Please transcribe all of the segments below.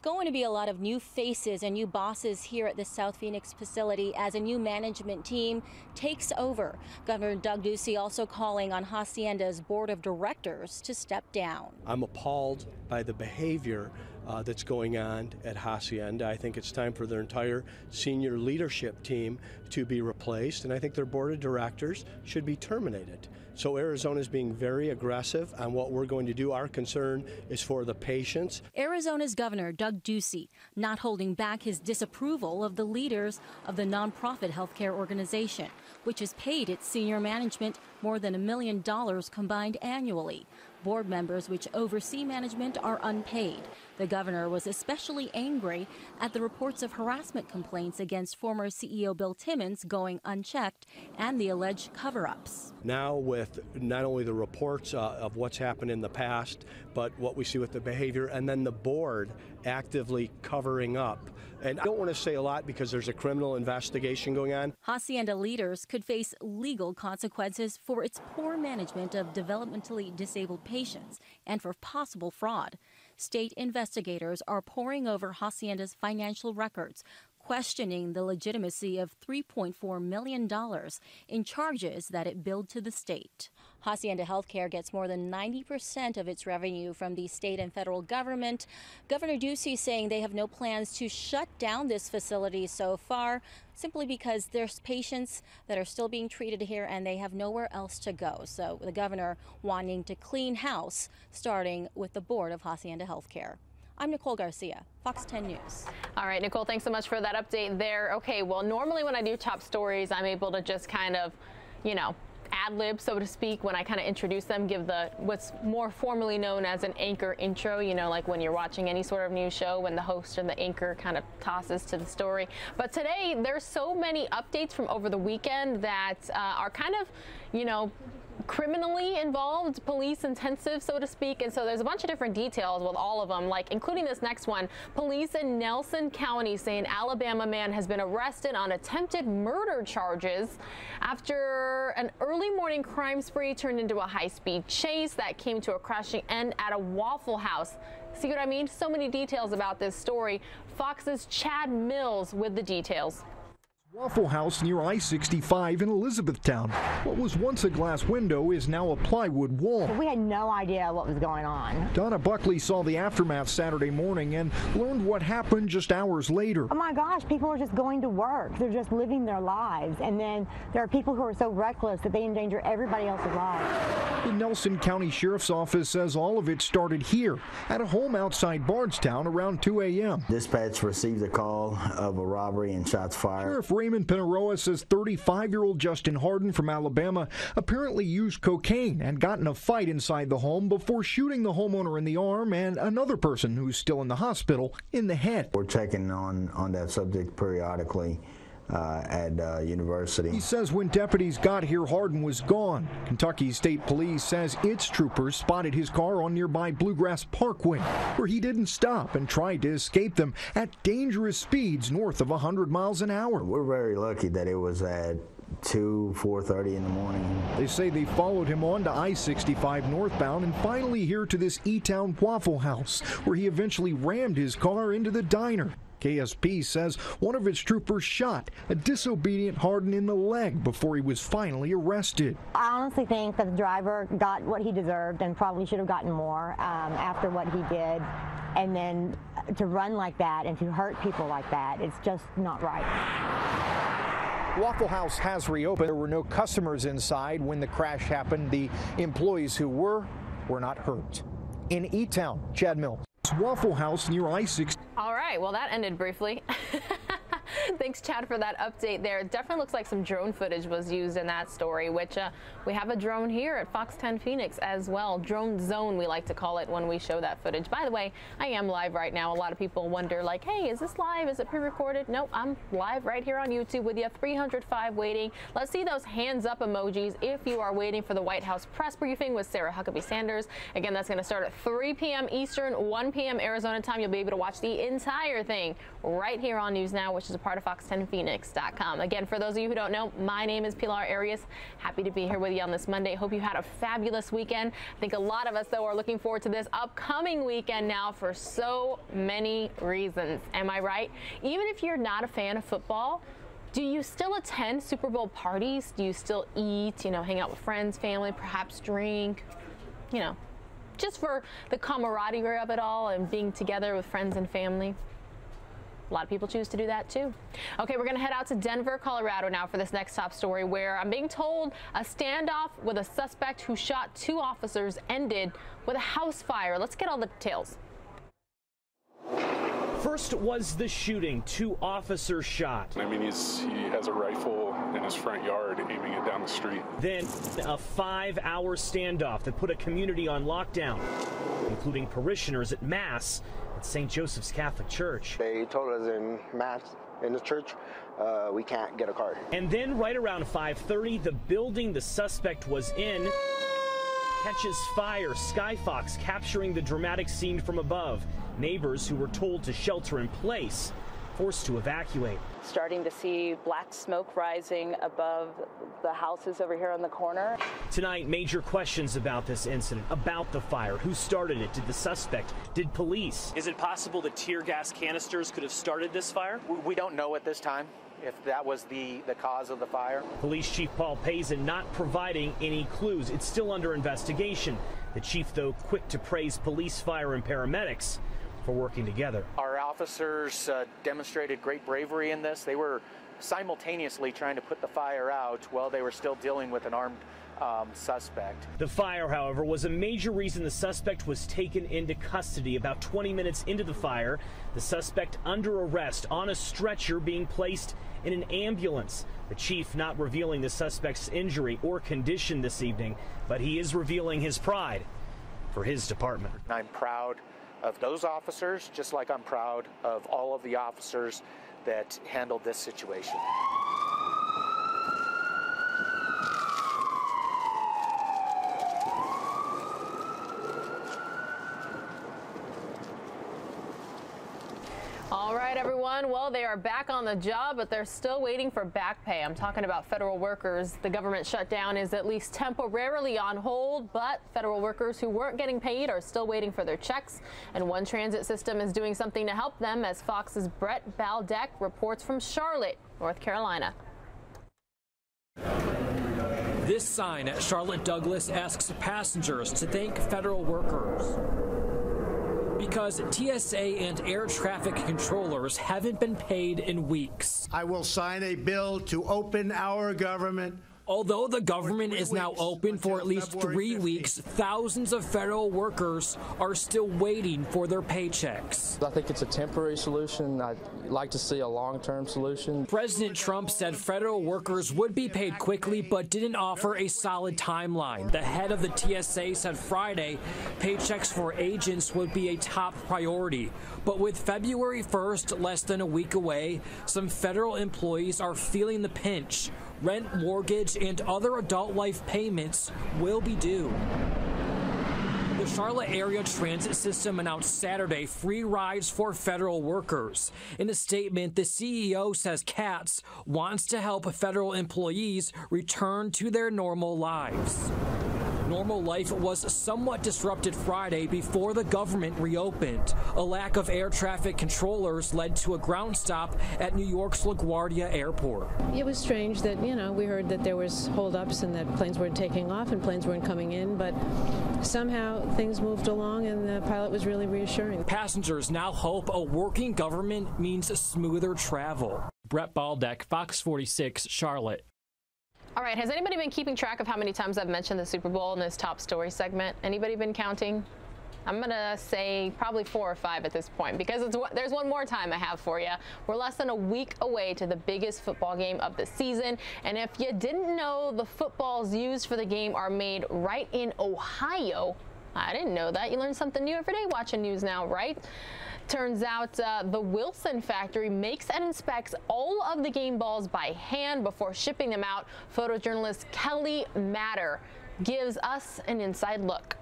going to be a lot of new faces and new bosses here at the South Phoenix facility as a new management team takes over. Governor Doug Ducey also calling on Hacienda's board of directors to step down. I'm appalled by the behavior that's going on at Hacienda. I think it's time for their entire senior leadership team to be replaced, and I think their board of directors should be terminated. So Arizona is being very aggressive on what we're going to do. Our concern is for the patients. Arizona's Governor Doug Ducey not holding back his disapproval of the leaders of the nonprofit healthcare organization, which has paid its senior management more than $1 million combined annually. Board members which oversee management are unpaid. The governor was especially angry at the reports of harassment complaints against former CEO Bill Timmons going unchecked and the alleged cover-ups. Now with not only the reports of what's happened in the past, but what we see with the behavior, and then the board actively covering up. And I don't want to say a lot because there's a criminal investigation going on. Hacienda leaders could face legal consequences for its poor management of developmentally disabled patients and for possible fraud. State investigators are poring over Hacienda's financial records, questioning the legitimacy of $3.4 million in charges that it billed to the state. Hacienda Healthcare gets more than 90% of its revenue from the state and federal government. Governor Ducey saying they have no plans to shut down this facility so far, simply because there's patients that are still being treated here and they have nowhere else to go. So the governor wanting to clean house, starting with the board of Hacienda Healthcare. I'm Nicole Garcia, Fox 10 News. All right, Nicole, thanks so much for that update there. Okay, well, normally when I do top stories, I'm able to just kind of, ad-lib, so to speak, when I kind of introduce them, give what's more formally known as an anchor intro, like when you're watching any sort of news show when the host or the anchor kind of tosses to the story. But today, there's so many updates from over the weekend that are kind of, criminally involved, police intensive, so to speak. And so there's a bunch of different details with all of them, like including this next one. Police in Nelson County say an Alabama man has been arrested on attempted murder charges after an early morning crime spree turned into a high-speed chase that came to a crashing end at a Waffle House. See what I mean? So many details about this story. Fox's Chad Mills with the details. Waffle House near I-65 in Elizabethtown. What was once a glass window is now a plywood wall. We had no idea what was going on. Donna Buckley saw the aftermath Saturday morning and learned what happened just hours later. Oh my gosh, people are just going to work. They're just living their lives. And then there are people who are so reckless that they endanger everybody else's lives. The Nelson County Sheriff's Office says all of it started here at a home outside Bardstown around 2 a.m. Dispatch received a call of a robbery and shots fired. Sheriff Raymond Penaroa says 35-year-old Justin Harden from Alabama apparently used cocaine and got in a fight inside the home before shooting the homeowner in the arm and another person who's still in the hospital in the head. We're checking on that subject periodically at university. He says when deputies got here, Harden was gone. Kentucky State Police says its troopers spotted his car on nearby Bluegrass Parkway, where he didn't stop and tried to escape them at dangerous speeds north of 100 miles an hour. We're very lucky that it was at 4:30 in the morning. They say they followed him on to I-65 northbound and finally here to this E-Town Waffle House, where he eventually rammed his car into the diner. KSP says one of its troopers shot a disobedient Harden in the leg before he was finally arrested. I honestly think that the driver got what he deserved and probably should have gotten more after what he did. And then to run like that and to hurt people like that, it's just not right. Waffle House has reopened. There were no customers inside when the crash happened. The employees who were not hurt. In E-Town, Chad Mills. Waffle House near I-60. All right, well, that ended briefly. Thanks, Chad, for that update there. It definitely looks like some drone footage was used in that story, which we have a drone here at Fox 10 Phoenix as well. Drone zone, we like to call it when we show that footage. By the way, I am live right now. A lot of people wonder, like, hey, is this live? Is it pre-recorded? Nope, I'm live right here on YouTube with you. 305 waiting. Let's see those hands up emojis if you are waiting for the White House press briefing with Sarah Huckabee Sanders. Again, that's going to start at 3 p.m. Eastern, 1 p.m. Arizona time. You'll be able to watch the entire thing right here on News Now, which is a part part of fox10phoenix.com. Again, for those of you who don't know, my name is Pilar Arias. Happy to be here with you on this Monday. Hope you had a fabulous weekend. I think a lot of us, though, are looking forward to this upcoming weekend now for so many reasons. Am I right? Even if you're not a fan of football, do you still attend Super Bowl parties? Do you still eat, hang out with friends, family, perhaps drink, just for the camaraderie of it all and being together with friends and family? A lot of people choose to do that too. Okay, we're going to head out to Denver, Colorado now for this next top story, where I'm being told a standoff with a suspect who shot 2 officers ended with a house fire. Let's get all the details. First was the shooting, 2 officers shot. I mean, he has a rifle in his front yard aiming it down the street. Then a 5-hour standoff that put a community on lockdown, including parishioners at Mass at St. Joseph's Catholic Church. They told us in Mass in the church we can't get a car. And then right around 5:30, the building the suspect was in catches fire, Skyfox capturing the dramatic scene from above. Neighbors who were told to shelter in place, forced to evacuate. Starting to see black smoke rising above the houses over here on the corner. Tonight, major questions about this incident, about the fire. Who started it? Did the suspect? Did police? Is it possible that tear gas canisters could have started this fire? We don't know at this time if that was the cause of the fire. Police Chief Paul Pazin not providing any clues. It's still under investigation. The chief, though, quick to praise police, fire, and paramedics for working together. Our officers demonstrated great bravery in this. They were simultaneously trying to put the fire out while they were still dealing with an armed suspect. The fire, however, was a major reason the suspect was taken into custody. About 20 minutes into the fire, the suspect under arrest on a stretcher being placed in an ambulance. The chief not revealing the suspect's injury or condition this evening, but he is revealing his pride for his department. I'm proud of those officers, just like I'm proud of all of the officers that handled this situation. All right, everyone. Well, they are back on the job, but they're still waiting for back pay. I'm talking about federal workers. The government shutdown is at least temporarily on hold, but federal workers who weren't getting paid are still waiting for their checks. And one transit system is doing something to help them, as Fox's Brett Baldeck reports from Charlotte, North Carolina. This sign at Charlotte Douglas asks passengers to thank federal workers, because TSA and air traffic controllers haven't been paid in weeks. I will sign a bill to open our government. Although the government is now open for at least 3 weeks, thousands of federal workers are still waiting for their paychecks. I think it's a temporary solution. I'd like to see a long-term solution. President Trump said federal workers would be paid quickly, but didn't offer a solid timeline. The head of the TSA said Friday paychecks for agents would be a top priority. But with February 1st less than a week away, some federal employees are feeling the pinch. Rent, mortgage, and other adult life payments will be due. The Charlotte Area Transit System announced Saturday free rides for federal workers. In a statement, the CEO says Katz wants to help federal employees return to their normal lives. Normal life was somewhat disrupted Friday before the government reopened. A lack of air traffic controllers led to a ground stop at New York's LaGuardia Airport. It was strange that, we heard that there was holdups and that planes weren't taking off and planes weren't coming in, but somehow things moved along and the pilot was really reassuring. Passengers now hope a working government means smoother travel. Brett Baldeck, Fox 46, Charlotte. All right, has anybody been keeping track of how many times I've mentioned the Super Bowl in this top story segment? Anybody been counting? I'm going to say probably 4 or 5 at this point, because there's one more time I have for you. We're less than a week away to the biggest football game of the season. And if you didn't know, the footballs used for the game are made right in Ohio. I didn't know that. You learn something new every day watching news now, right? Turns out the Wilson factory makes and inspects all of the game balls by hand before shipping them out. Photojournalist Kelly Matter gives us an inside look.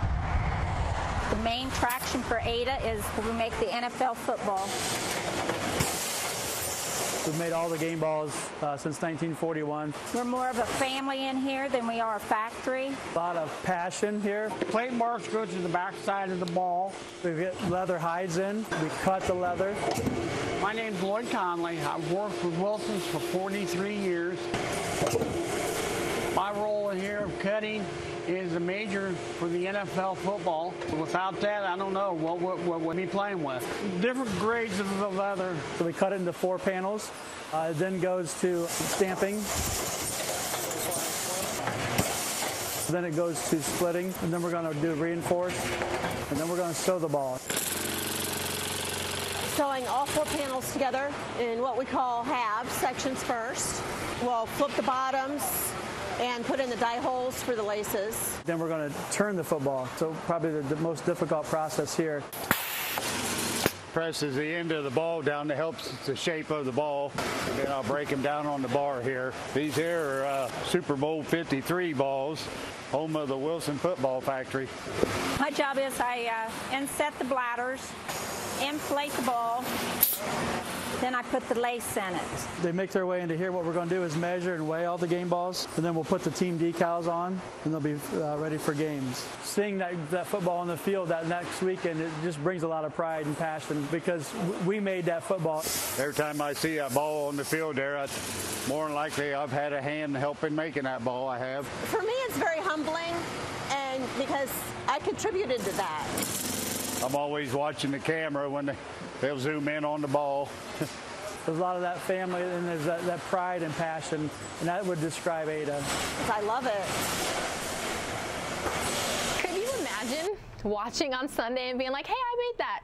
The main traction for Ada is we make the NFL football. We've made all the game balls since 1941. We're more of a family in here than we are a factory. A lot of passion here. Plate marks go to the back side of the ball. We get leather hides in. We cut the leather. My name's Lloyd Conley. I've worked with Wilson's for 43 years. My role in here of cutting is a major for the NFL football. Without that, I don't know what we'll be playing with. Different grades of the leather. So we cut it into 4 panels. It then goes to stamping. Then it goes to splitting, and then we're going to do reinforce, and then we're going to sew the ball. Sewing all 4 panels together in what we call halves, sections first. We'll flip the bottoms and put in the die holes for the laces. Then we're going to turn the football, so probably the most difficult process here. Presses the end of the ball down to help the shape of the ball. And then I'll break them down on the bar here. These here are Super Bowl 53 balls, home of the Wilson Football Factory. My job is I inset the bladders, inflate the ball, then I put the lace in it. They make their way into here. What we're going to do is measure and weigh all the game balls, and then we'll put the team decals on, and they'll be ready for games. Seeing that football on the field that next weekend, it just brings a lot of pride and passion because we made that football. Every time I see a ball on the field there, more than likely I've had a hand helping making that ball. I have. For me, it's very humbling, and because I contributed to that. I'm always watching the camera when they'll zoom in on the ball. There's a lot of that family, and there's that pride and passion, and that would describe Ada. I love it. Could you imagine watching on Sunday and being like, hey, I made that?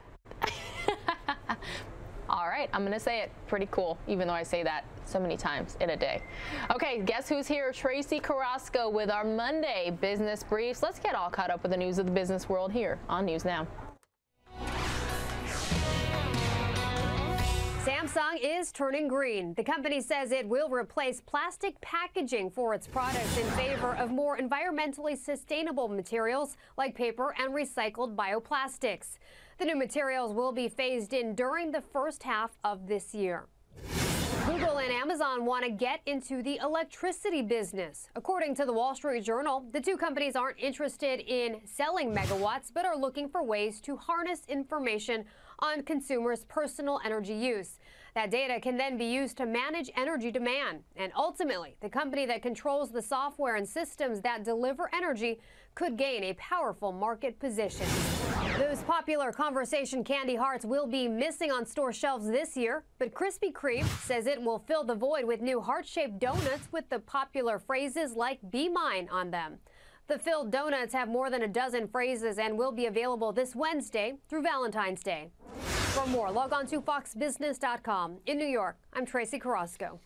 All right, I'm going to say it. Pretty cool, even though I say that so many times in a day. Okay, guess who's here? Tracy Carrasco with our Monday business briefs. Let's get all caught up with the news of the business world here on News Now. Samsung is turning green. The company says it will replace plastic packaging for its products in favor of more environmentally sustainable materials like paper and recycled bioplastics. The new materials will be phased in during the first half of this year. Google and Amazon want to get into the electricity business. According to the Wall Street Journal, the two companies aren't interested in selling megawatts, but are looking for ways to harness information on consumers' personal energy use. That data can then be used to manage energy demand. And ultimately, the company that controls the software and systems that deliver energy could gain a powerful market position. Those popular conversation candy hearts will be missing on store shelves this year, but Krispy Kreme says it will fill the void with new heart-shaped donuts with the popular phrases like "Be Mine" on them. The filled donuts have more than a dozen phrases and will be available this Wednesday through Valentine's Day. For more, log on to foxbusiness.com. In New York, I'm Tracy Carrasco.